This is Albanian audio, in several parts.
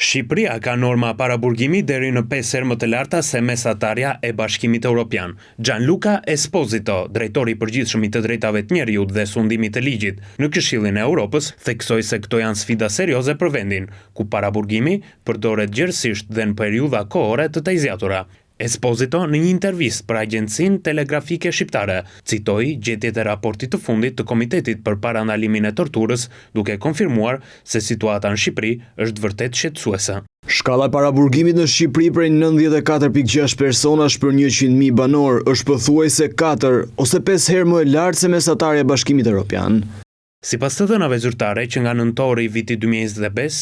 Shqipëria ka norma paraburgimi deri në 5 herë më të larta se mesatarja e Bashkimit Evropian. Gianluca Esposito, drejtori i përgjithshëm i të drejtave të njerëzit dhe sundimit të ligjit në Këshillin e Europës, theksoi se këto janë sfida serioze për vendin, ku paraburgimi përdoret gjerësisht dhe në periudha kohore të zgjatura. Esposito në një intervistë për agjencinë telegrafike shqiptare citoi gjetjet e raportit të fundit të Komitetit për Parandalimin e Torturës, duke konfirmuar se situata në Shqipëri është vërtet shqetësuese. Shkalla e paraburgimit në Shqipëri prej 94.6 personash për 100.000 banor është pothuajse 4 ose 5 herë më e lartë se mesatarja e Bashkimit Evropian. Sipas të dhënave zyrtare që nga nëntori i vitit 2025,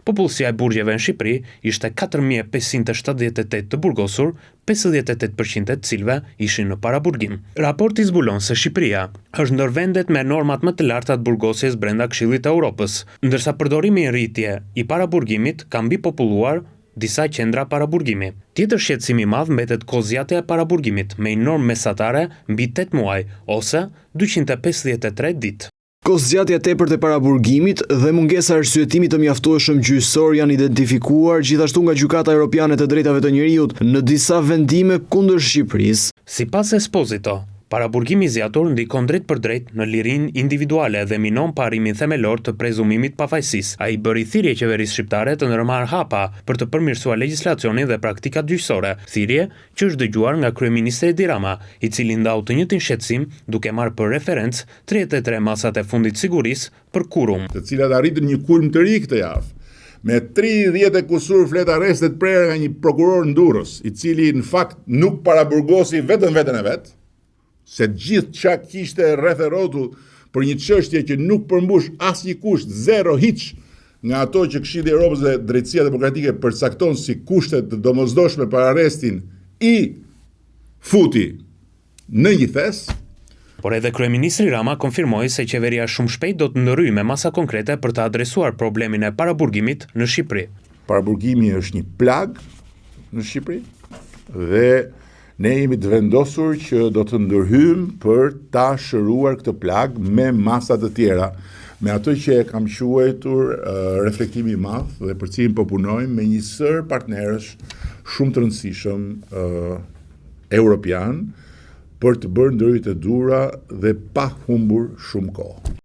popullsia e burgjeve në Shqipëri ishte 4.578 të burgosur, 58% e të cilëve ishin në paraburgim. Raporti zbulon se Shqipëria është ndër vendet me normat më të larta të burgosjes brenda Këshillit të Europës, ndërsa përdorimi i rritje i paraburgimit ka mbipopulluar disa qendra paraburgimi. Tjetër shqetësim i madh mbetet kozjatja e paraburgimit me një normë mesatare mbi 8 muaj ose 253 ditë. Kozgjatja tepërt e paraburgimit dhe mungesa e arsyetimit të mjaftueshëm gjyqësor janë identifikuar gjithashtu nga Gjykata Europiane të Drejtave të Njerëzit në disa vendime kundër Shqipërisë. Sipas Esposito, paraburgimi i zgjatur ndikon drejt për drejt në lirinë individuale dhe minon parimin themelor të prezumimit pafajësisë. Ai bëri thirrje qeverisë shqiptare të ndërmarrë hapa për të përmirësuar legjislacionin dhe praktikat gjyqësore, thirrje që është dëgjuar nga kryeministri Edi Rama, i cili ndau të njëjtin shqetësim duke marrë për referencë 33 masat e fundit sigurisë për Kurum, të cilat arritën një kulm të ri këtë javë, me 30 e kusur flet arrestet prerë nga një prokuror në Durrës, i cili në fakt nuk paraburgosi vetëm veten e vet, se gjithë qa kishte rreth e rrotull për një çështje që nuk përmbush asnjë kusht, zero hiç nga ato që Këshilli i Europës dhe Drejtësia Demokratike përcakton si kushte të domosdoshme për arrestin, i futi në një thes. Por edhe kryeministri Rama konfirmoi se qeveria shumë shpejt do të ndërhyjë me masa konkrete për të adresuar problemin e paraburgimit në Shqipëri. Paraburgimi është një plag në Shqipëri dhe ne jemi të vendosur që do të ndërhyjmë për ta shëruar këtë plag me masa të tjera, me ato që e kam quajtur reflektimi i madh dhe për cilin po punojmë me një sër partnerësh shumë të rëndësishëm europian për të bërë ndërhyrje të dhura dhe pa humbur shumë kohë.